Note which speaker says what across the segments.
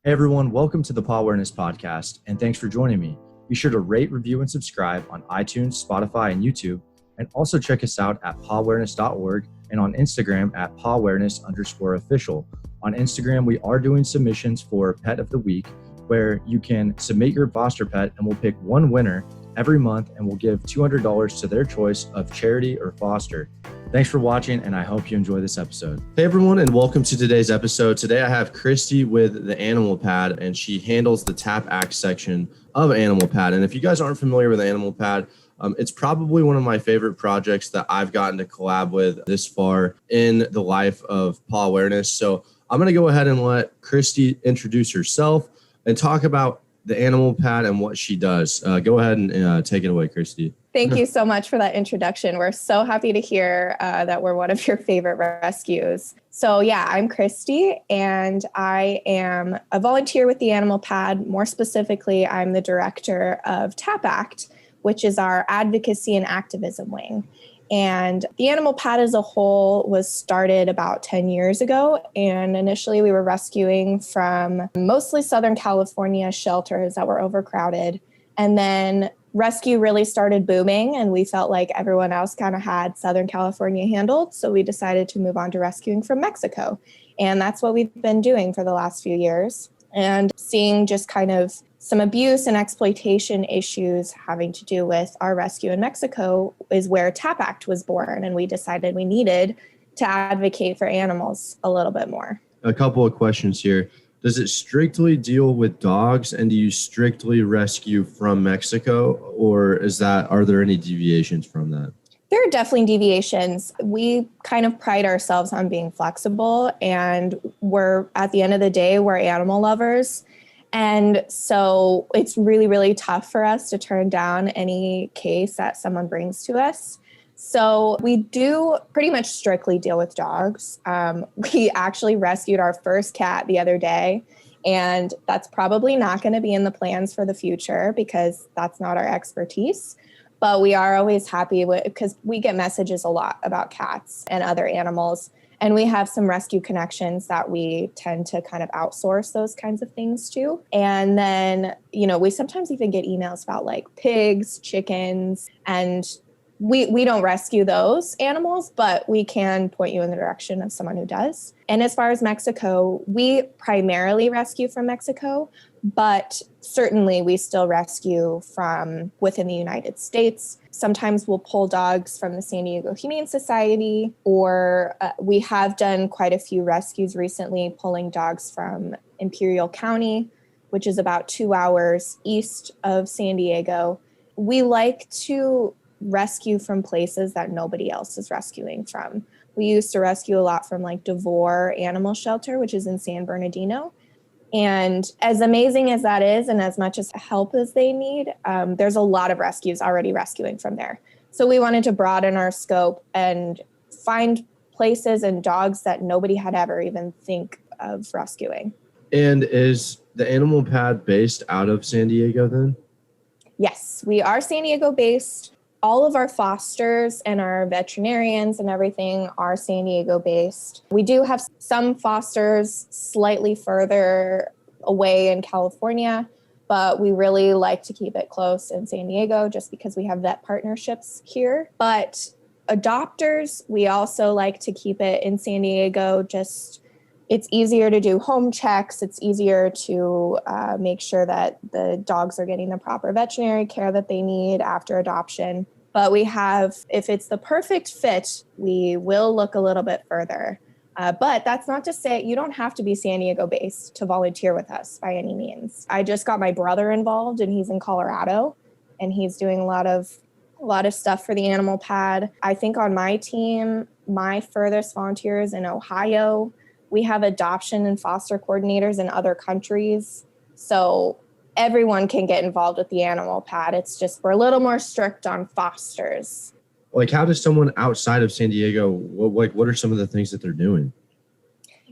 Speaker 1: Hey everyone, welcome to the Pawareness podcast, and thanks for joining me. Be sure to rate, review, and subscribe on iTunes, Spotify, and YouTube, and also check us out at pawareness.org and on Instagram at pawareness_official. On Instagram, we are doing submissions for Pet of the Week, where you can submit your foster pet, and we'll pick one winner every month, and we'll give $200 to their choice of charity or foster. Thanks for watching, and I hope you enjoy this episode. Hey everyone, and welcome to today's episode. Today I have Christy with the Animal Pad, and she handles the TAPACT section of Animal Pad. And if you guys aren't familiar with Animal Pad, it's probably one of my favorite projects that I've gotten to collab with this far in the life of Pawareness. So I'm going to go ahead and let Christy introduce herself and talk about the Animal Pad and what she does. Go ahead and take it away, Christy.
Speaker 2: Thank you so much for that introduction. We're so happy to hear that we're one of your favorite rescues. So yeah, I'm Christy, and I am a volunteer with the Animal Pad. More specifically, I'm the director of TAPACT, which is our advocacy and activism wing. And the Animal Pad as a whole was started about 10 years ago. And initially we were rescuing from mostly Southern California shelters that were overcrowded. And then rescue really started booming, and we felt like everyone else kind of had Southern California handled. So we decided to move on to rescuing from Mexico. And that's what we've been doing for the last few years. And seeing just kind of some abuse and exploitation issues having to do with our rescue in Mexico is where TAPACT was born. And we decided we needed to advocate for animals a little bit more.
Speaker 1: A couple of questions here. Does it strictly deal with dogs, and do you strictly rescue from Mexico, or are there any deviations from that?
Speaker 2: There are definitely deviations. We kind of pride ourselves on being flexible, and at the end of the day, we're animal lovers. And so it's really, really tough for us to turn down any case that someone brings to us. So we do pretty much strictly deal with dogs. We actually rescued our first cat the other day, and that's probably not going to be in the plans for the future because that's not our expertise. But we are always happy because we get messages a lot about cats and other animals. And we have some rescue connections that we tend to kind of outsource those kinds of things to. And then, we sometimes even get emails about like pigs, chickens, and we don't rescue those animals, but we can point you in the direction of someone who does. And as far as Mexico, we primarily rescue from Mexico, but certainly we still rescue from within the United States. Sometimes we'll pull dogs from the San Diego Humane Society, or we have done quite a few rescues recently, pulling dogs from Imperial County, which is about 2 hours east of San Diego. We like to rescue from places that nobody else is rescuing from. We used to rescue a lot from like Devore Animal Shelter, which is in San Bernardino. And as amazing as that is, and as much as help as they need, there's a lot of rescues already rescuing from there. So we wanted to broaden our scope and find places and dogs that nobody had ever even think of rescuing.
Speaker 1: And is the Animal Pad based out of San Diego then?
Speaker 2: Yes, we are San Diego based. All of our fosters and our veterinarians and everything are San Diego based. We do have some fosters slightly further away in California, but we really like to keep it close in San Diego just because we have vet partnerships here. But adopters, we also like to keep it in San Diego. It's easier to do home checks. It's easier to make sure that the dogs are getting the proper veterinary care that they need after adoption. But if it's the perfect fit, we will look a little bit further. But that's not to say you don't have to be San Diego based to volunteer with us by any means. I just got my brother involved, and he's in Colorado, and he's doing a lot of stuff for the Animal Pad. I think on my team, my furthest volunteer is in Ohio. We have adoption and foster coordinators in other countries. So everyone can get involved with the Animal Pad. It's just we're a little more strict on fosters.
Speaker 1: Like, how does someone outside of San Diego, what are some of the things that they're doing?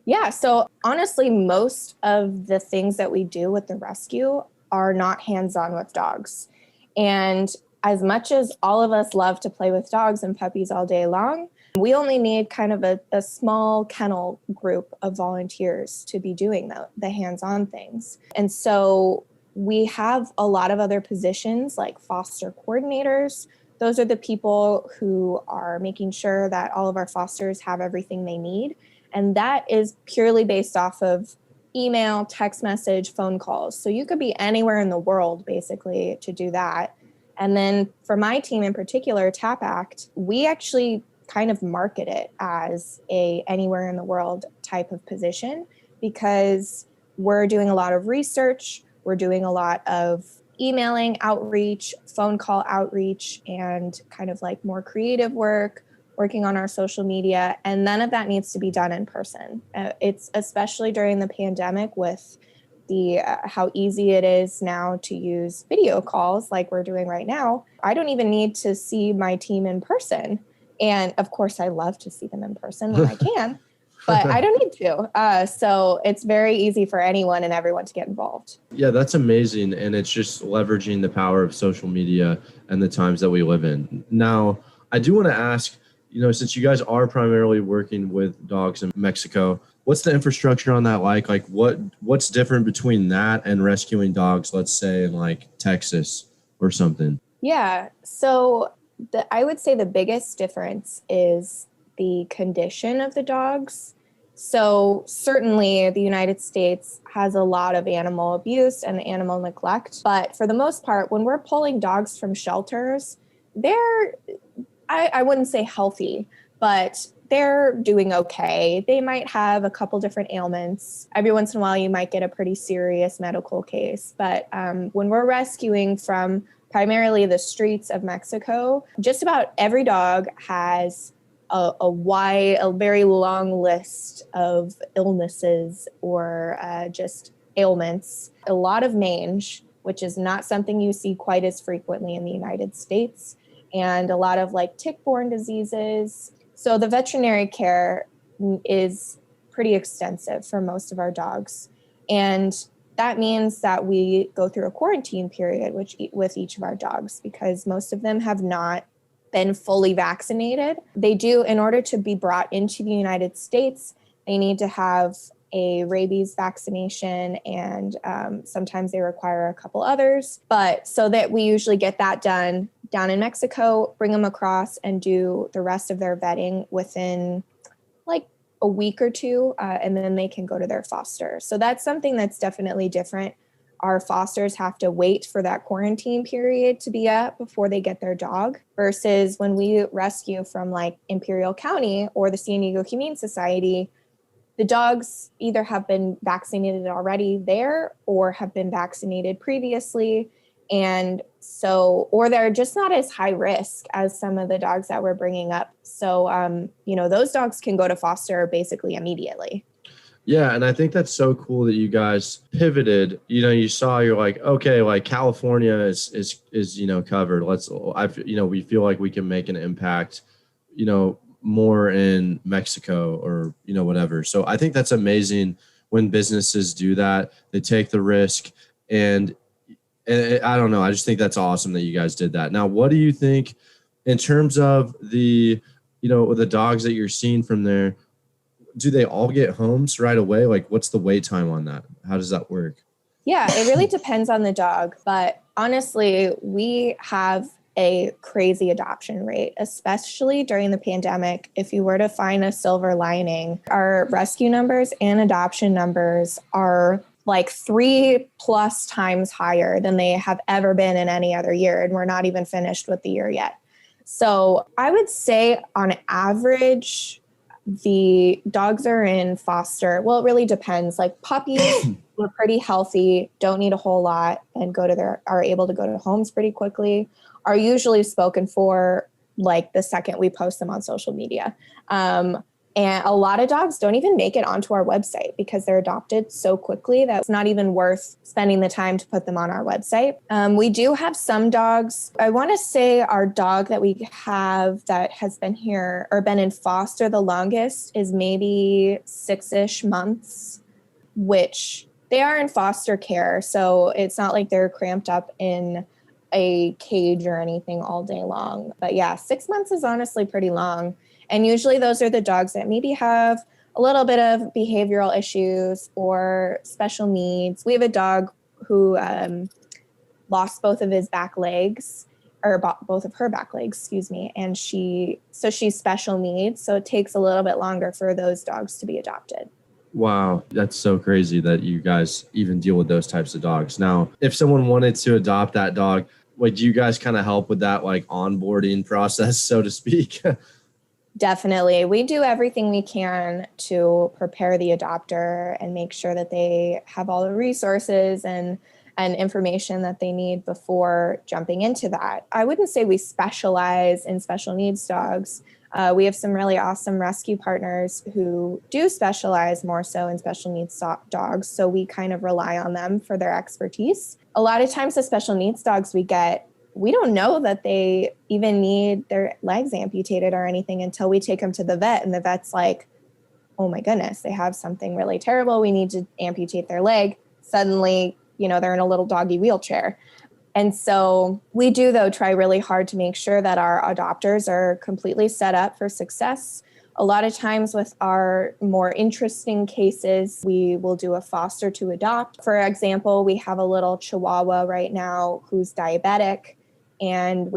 Speaker 2: Yeah, so honestly, most of the things that we do with the rescue are not hands-on with dogs. And as much as all of us love to play with dogs and puppies all day long, We only need kind of a small kennel group of volunteers to be doing the hands-on things. And so we have a lot of other positions like foster coordinators. Those are the people who are making sure that all of our fosters have everything they need. And that is purely based off of email, text message, phone calls. So you could be anywhere in the world basically to do that. And then for my team in particular, TAPACT, we actually kind of market it as a anywhere in the world type of position because we're doing a lot of research, we're doing a lot of emailing outreach, phone call outreach, and kind of like more creative work, working on our social media, and none of that needs to be done in person. It's especially during the pandemic with the how easy it is now to use video calls like we're doing right now. I don't even need to see my team in person. And of course, I love to see them in person when I can, but I don't need to. So it's very easy for anyone and everyone to get involved.
Speaker 1: Yeah, that's amazing. And it's just leveraging the power of social media and the times that we live in. Now, I do want to ask, since you guys are primarily working with dogs in Mexico, what's the infrastructure on that like? Like what's different between that and rescuing dogs, let's say in like Texas or something?
Speaker 2: Yeah. So I would say the biggest difference is the condition of the dogs. So certainly the United States has a lot of animal abuse and animal neglect, but for the most part, when we're pulling dogs from shelters, I wouldn't say healthy, but they're doing okay. They might have a couple different ailments. Every once in a while, you might get a pretty serious medical case. But when we're rescuing from primarily the streets of Mexico, just about every dog has a very long list of illnesses or just ailments. A lot of mange, which is not something you see quite as frequently in the United States, and a lot of like tick-borne diseases. So the veterinary care is pretty extensive for most of our dogs. And that means that we go through a quarantine period with each of our dogs because most of them have not been fully vaccinated. They do, in order to be brought into the United States, they need to have a rabies vaccination, and sometimes they require a couple others. But so that we usually get that done down in Mexico, bring them across and do the rest of their vetting within like a week or two, and then they can go to their foster. So that's something that's definitely different. Our fosters have to wait for that quarantine period to be up before they get their dog, versus when we rescue from like Imperial County or the San Diego Humane Society, the dogs either have been vaccinated already there or have been vaccinated previously. And so, or they're just not as high risk as some of the dogs that we're bringing up. So, those dogs can go to foster basically immediately.
Speaker 1: Yeah. And I think that's so cool that you guys pivoted. You're like, okay, like California is covered. We feel like we can make an impact, more in Mexico or, whatever. So I think that's amazing when businesses do that. They take the risk, and I don't know. I just think that's awesome that you guys did that. Now, what do you think in terms of the dogs that you're seeing from there? Do they all get homes right away? Like, what's the wait time on that? How does that work?
Speaker 2: Yeah, it really depends on the dog. But honestly, we have a crazy adoption rate, especially during the pandemic. If you were to find a silver lining, our rescue numbers and adoption numbers are like 3+ times higher than they have ever been in any other year. And we're not even finished with the year yet. So I would say on average, the dogs are in foster. Well, it really depends. Like puppies were pretty healthy, don't need a whole lot, and are able to go to homes pretty quickly, are usually spoken for like the second we post them on social media. And a lot of dogs don't even make it onto our website because they're adopted so quickly that it's not even worth spending the time to put them on our website. We do have some dogs. I want to say our dog that we have that has been here or been in foster the longest is maybe 6-ish months, which they are in foster care. So it's not like they're cramped up in a cage or anything all day long. But yeah, 6 months is honestly pretty long. And usually those are the dogs that maybe have a little bit of behavioral issues or special needs. We have a dog who lost both of his back legs, or both of her back legs, excuse me. And she's special needs. So it takes a little bit longer for those dogs to be adopted.
Speaker 1: Wow, that's so crazy that you guys even deal with those types of dogs. Now, if someone wanted to adopt that dog, would you guys kind of help with that like onboarding process, so to speak?
Speaker 2: Definitely. We do everything we can to prepare the adopter and make sure that they have all the resources and information that they need before jumping into that. I wouldn't say we specialize in special needs dogs. We have some really awesome rescue partners who do specialize more so in special needs dogs. So we kind of rely on them for their expertise. A lot of times the special needs dogs we don't know that they even need their legs amputated or anything until we take them to the vet, and the vet's like, oh my goodness, they have something really terrible. We need to amputate their leg. Suddenly, they're in a little doggy wheelchair. And so we do, though, try really hard to make sure that our adopters are completely set up for success. A lot of times with our more interesting cases, we will do a foster to adopt. For example, we have a little Chihuahua right now who's diabetic. And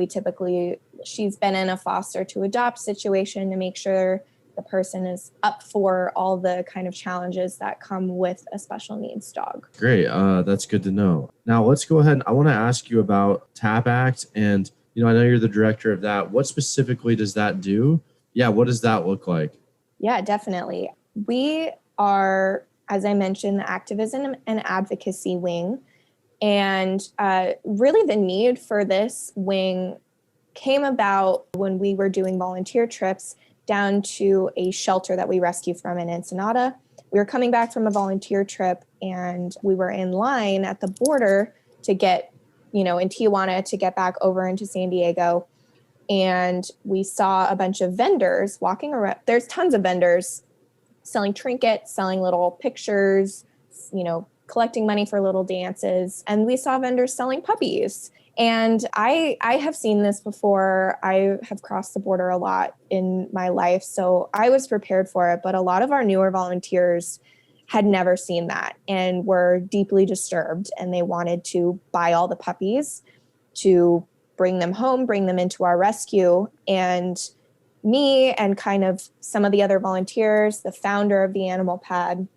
Speaker 2: she's been in a foster to adopt situation to make sure the person is up for all the kind of challenges that come with a special needs dog.
Speaker 1: Great. That's good to know. Now let's go ahead. I want to ask you about TAPACT, and I know you're the director of that. What specifically does that do? Yeah. What does that look like?
Speaker 2: Yeah, definitely. We are, as I mentioned, the activism and advocacy wing. And really the need for this wing came about when we were doing volunteer trips down to a shelter that we rescued from in Ensenada. We were coming back from a volunteer trip and we were in line at the border to get, in Tijuana to get back over into San Diego. And we saw a bunch of vendors walking around. There's tons of vendors selling trinkets, selling little pictures, collecting money for little dances. And we saw vendors selling puppies. And I have seen this before. I have crossed the border a lot in my life, so I was prepared for it. But a lot of our newer volunteers had never seen that and were deeply disturbed. And they wanted to buy all the puppies to bring them home, bring them into our rescue. And me and kind of some of the other volunteers, the founder of the animal pad,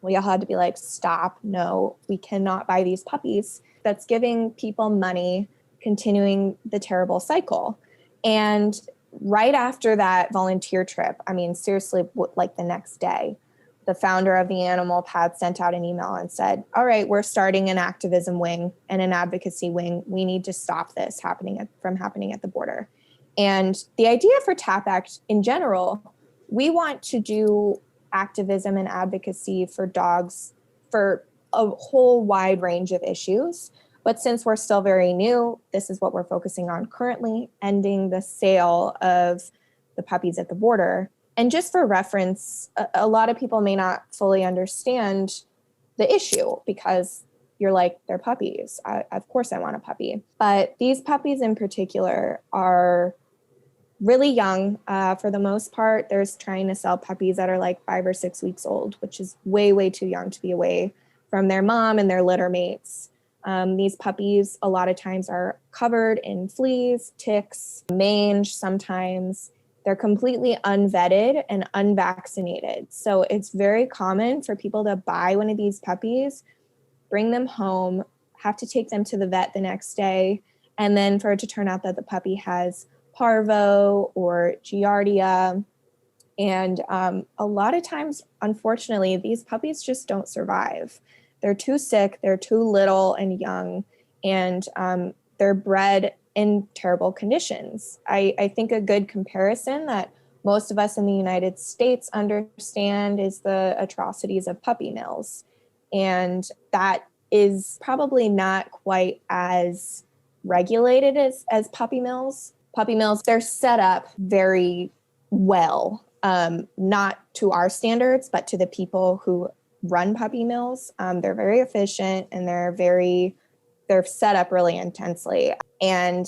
Speaker 2: we all had to be like, stop, no, we cannot buy these puppies. That's giving people money, continuing the terrible cycle. And right after that volunteer trip, seriously, like the next day, the founder of the animal pad sent out an email and said, all right, we're starting an activism wing and an advocacy wing. We need to stop this from happening at the border. And the idea for TAPACT in general, we want to do activism and advocacy for dogs for a whole wide range of issues. But since we're still very new, this is what we're focusing on currently, ending the sale of the puppies at the border. And just for reference, a lot of people may not fully understand the issue because you're like, they're puppies. Of course I want a puppy. But these puppies in particular are really young. For the most part, they're trying to sell puppies that are like 5 or 6 weeks old, which is way, way too young to be away from their mom and their litter mates. These puppies a lot of times are covered in fleas, ticks, mange sometimes. They're completely unvetted and unvaccinated. So it's very common for people to buy one of these puppies, bring them home, have to take them to the vet the next day, and then for it to turn out that the puppy has parvo or giardia. And a lot of times, unfortunately, these puppies just don't survive. They're too sick, they're too little and young, and they're bred in terrible conditions. I think a good comparison that most of us in the United States understand is the atrocities of puppy mills. And that is probably not quite as regulated as puppy mills. Puppy mills, they're set up very well, not to our standards, but to the people who run puppy mills. They're very efficient and they're set up really intensely. And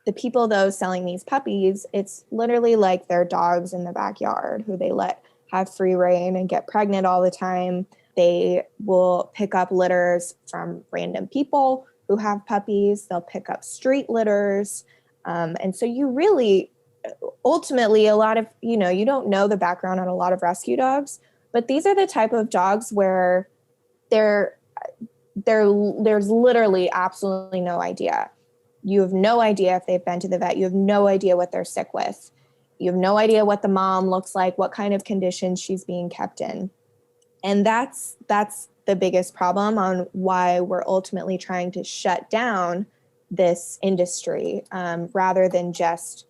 Speaker 2: the people, though, selling these puppies, it's literally like their dogs in the backyard who they let have free reign and get pregnant all the time. They will pick up litters from random people who have puppies. They'll pick up street litters. And so you really, ultimately, a lot of, you don't know the background on a lot of rescue dogs, but these are the type of dogs where there's literally absolutely no idea. You have no idea if they've been to the vet. You have no idea what they're sick with. You have no idea what the mom looks like, what kind of conditions she's being kept in. And that's the biggest problem on why we're ultimately trying to shut down this industry, rather than just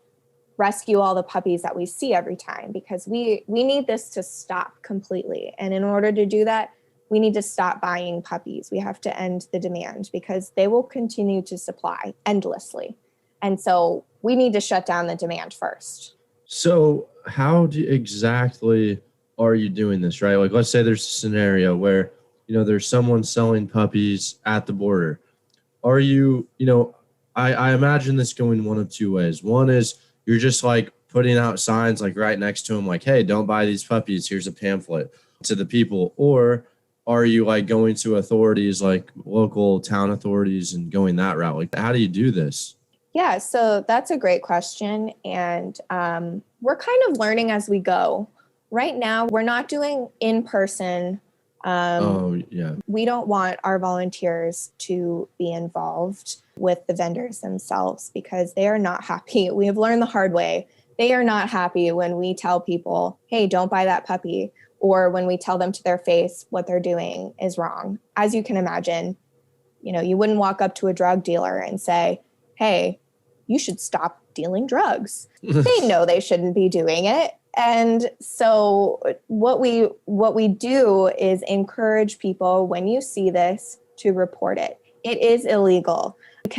Speaker 2: rescue all the puppies that we see every time, because we need this to stop completely. And in order to do that, we need to stop buying puppies. We have to end the demand because they will continue to supply endlessly. And so we need to shut down the demand first.
Speaker 1: So how exactly are you doing this, right? Like, let's say there's a scenario where, there's someone selling puppies at the border. Are you, I imagine this going one of two ways. One is you're just like putting out signs like right next to them, like, hey, don't buy these puppies. Here's a pamphlet to the people. Or are you like going to authorities, like local town authorities, and going that route? Like, how do you do this?
Speaker 2: Yeah, so that's a great question. And we're kind of learning as we go. Right now, we're not doing in-person. We don't want our volunteers to be involved with the vendors themselves because they are not happy. We have learned the hard way. They are not happy when we tell people, hey, don't buy that puppy, or when we tell them to their face what they're doing is wrong. As you can imagine, you wouldn't walk up to a drug dealer and say, hey, you should stop dealing drugs. They know they shouldn't be doing it. And so what we do is encourage people, when you see this, to report it. It is illegal. You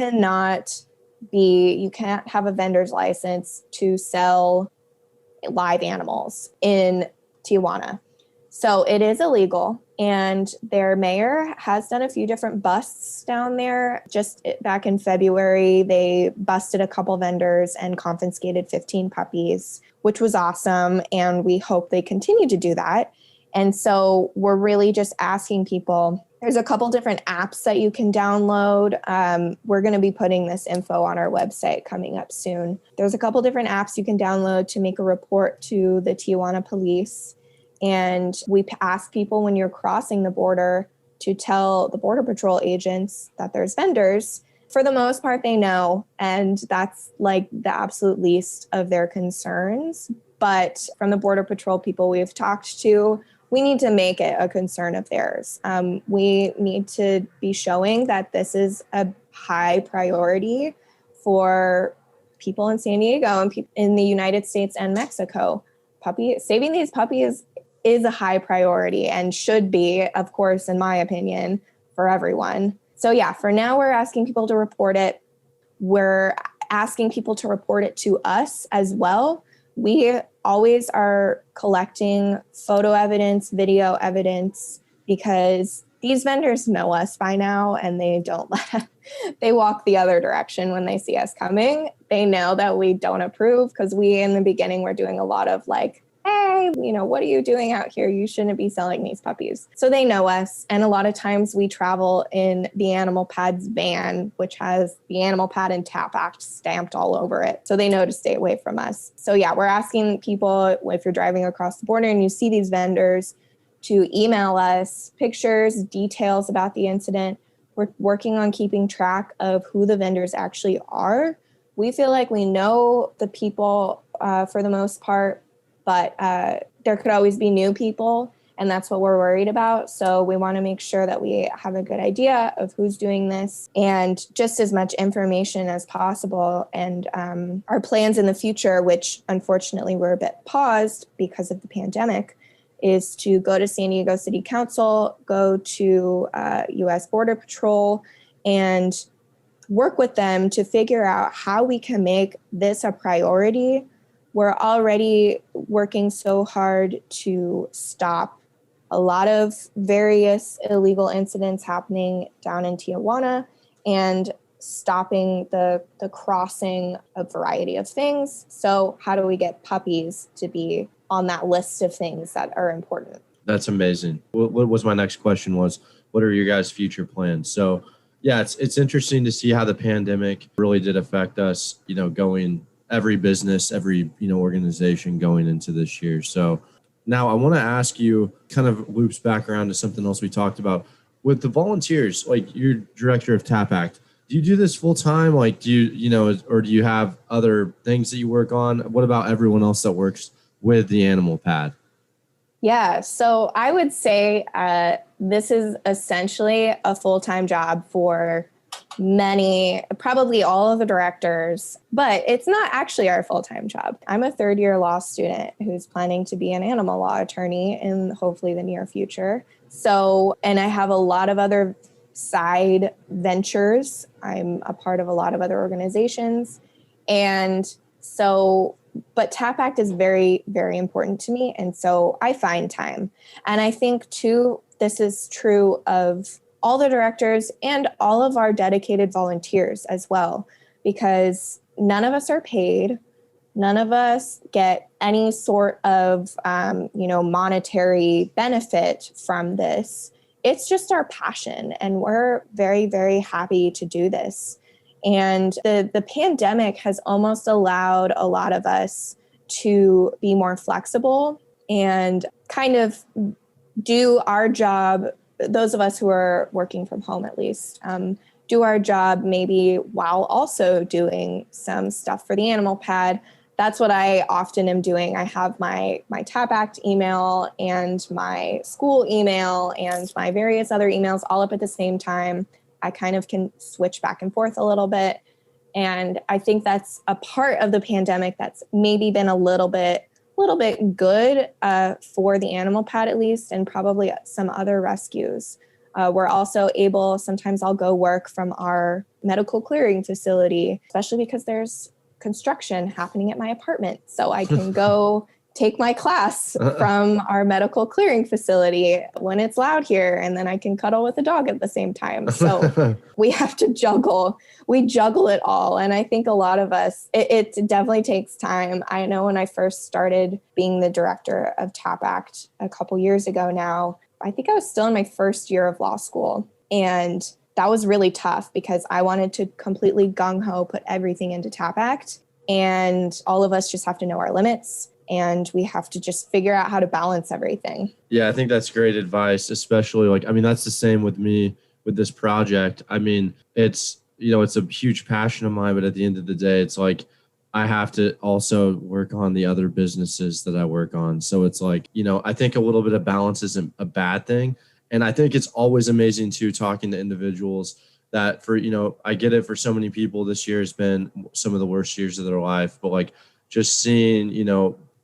Speaker 2: can't have a vendor's license to sell live animals in Tijuana. So it is illegal. And their mayor has done a few different busts down there. Just back in February, they busted a couple vendors and confiscated 15 puppies, which was awesome. And we hope they continue to do that. And so we're really just asking people, there's a couple different apps that you can download. We're going to be putting this info on our website coming up soon. There's a couple different apps you can download to make a report to the Tijuana police. And we ask people, when you're crossing the border, to tell the Border Patrol agents that there's vendors. For the most part, they know, and that's like the absolute least of their concerns. But from the Border Patrol people we've talked to, we need to make it a concern of theirs. We need to be showing that this is a high priority for people in San Diego and people in the United States and Mexico. Saving these puppies is a high priority and should be, of course, in my opinion, for everyone. So yeah, for now, we're asking people to report it. We're asking people to report it to us as well. We always are collecting photo evidence, video evidence, because these vendors know us by now and they don't they walk the other direction when they see us coming. They know that we don't approve because we, in the beginning, were doing a lot of like, hey, what are you doing out here? You shouldn't be selling these puppies. So they know us. And a lot of times we travel in the Animal Pad's van, which has the Animal Pad and TAPACT stamped all over it. So they know to stay away from us. So yeah, we're asking people, if you're driving across the border and you see these vendors, to email us pictures, details about the incident. We're working on keeping track of who the vendors actually are. We feel like we know the people for the most part, but there could always be new people, and that's what we're worried about. So we want to make sure that we have a good idea of who's doing this and just as much information as possible. And our plans in the future, which unfortunately were a bit paused because of the pandemic, is to go to San Diego City Council, go to U.S. Border Patrol, and work with them to figure out how we can make this a priority. We're already working so hard to stop a lot of various illegal incidents happening down in Tijuana. And stopping the crossing of variety of things. So how do we get puppies to be on that list of things that are important?
Speaker 1: That's amazing. What was my next question was, what are your guys' future plans? So yeah, it's interesting to see how the pandemic really did affect us, going every business, every, organization going into this year. So now I want to ask you, kind of loops back around to something else we talked about with the volunteers, like you're director of TAPACT. Do you do this full time? Like, do you, or do you have other things that you work on? What about everyone else that works with the animal pad?
Speaker 2: Yeah, so I would say this is essentially a full-time job for many, probably all of the directors, but it's not actually our full-time job. I'm a third-year law student who's planning to be an animal law attorney in hopefully the near future. So, and I have a lot of other side ventures. I'm a part of a lot of other organizations. And so, but TAPACT is very, very important to me. And so I find time. And I think too, this is true of all the directors and all of our dedicated volunteers as well, because none of us are paid. None of us get any sort of, monetary benefit from this. It's just our passion, and we're very, very happy to do this. And the pandemic has almost allowed a lot of us to be more flexible and kind of do our job, those of us who are working from home at least, do our job maybe while also doing some stuff for the animal pad. That's what I often am doing. I have my TAPACT email and my school email and my various other emails all up at the same time. I kind of can switch back and forth a little bit. And I think that's a part of the pandemic that's maybe been a little bit good for the animal pad at least, and probably some other rescues. We're also able, sometimes I'll go work from our medical clearing facility, especially because there's construction happening at my apartment. So I can go take my class from our medical clearing facility when it's loud here, and then I can cuddle with a dog at the same time. So we have to juggle. We juggle it all. And I think a lot of us, it definitely takes time. I know when I first started being the director of TAPACT a couple years ago now, I think I was still in my first year of law school. And that was really tough because I wanted to completely gung-ho put everything into TAPACT. And all of us just have to know our limits. And we have to just figure out how to balance everything.
Speaker 1: Yeah, I think that's great advice, especially that's the same with me with this project. It's, it's a huge passion of mine, but at the end of the day, it's like, I have to also work on the other businesses that I work on. So it's like, I think a little bit of balance isn't a bad thing. And I think it's always amazing too, talking to individuals that I get it, for so many people, this year has been some of the worst years of their life, but just seeing,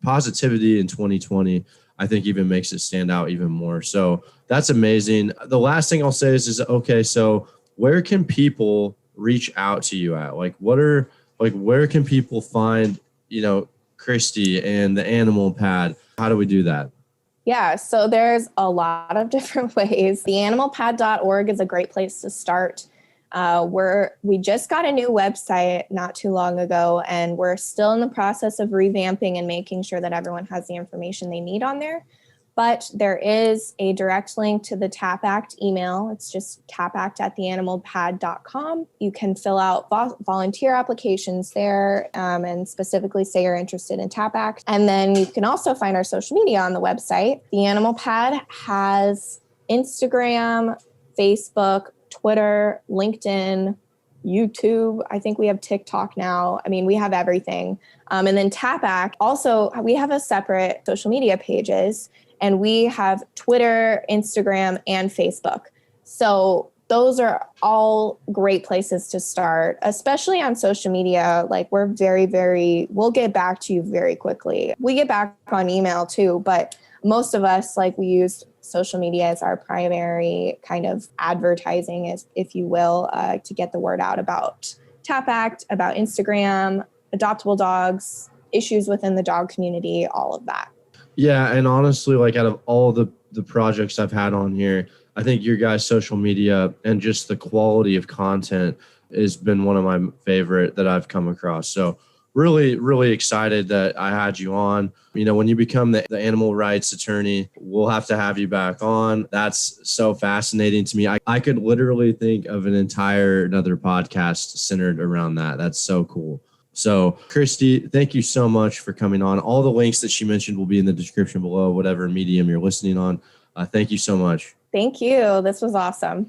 Speaker 1: positivity in 2020, I think even makes it stand out even more. So that's amazing. The last thing I'll say is okay, so where can people reach out to you at? Where can people find, Kristy and the animal pad? How do we do that?
Speaker 2: Yeah, so there's a lot of different ways. Theanimalpad.org is a great place to start. We just got a new website not too long ago, and we're still in the process of revamping and making sure that everyone has the information they need on there. But there is a direct link to the TAPACT email. It's just tapact@theanimalpad.com. You can fill out volunteer applications there and specifically say you're interested in TAPACT. And then you can also find our social media on the website. The Animal Pad has Instagram, Facebook, Twitter, LinkedIn, YouTube. I think we have TikTok now. We have everything. And then TAPACT, also, we have a separate social media pages, and we have Twitter, Instagram, and Facebook. So those are all great places to start, especially on social media. We're we'll get back to you very quickly. We get back on email too, but most of us, we use social media as our primary kind of advertising, if you will, to get the word out about TAPACT, about Instagram, adoptable dogs, issues within the dog community, all of that.
Speaker 1: Yeah, and honestly, out of all the projects I've had on here, I think your guys' social media and just the quality of content has been one of my favorite that I've come across. So really, really excited that I had you on. You know, when you become the animal rights attorney, we'll have to have you back on. That's so fascinating to me. I could literally think of another podcast centered around that. That's so cool. So Kristy, thank you so much for coming on. All the links that she mentioned will be in the description below, whatever medium you're listening on. Thank you so much.
Speaker 2: Thank you. This was awesome.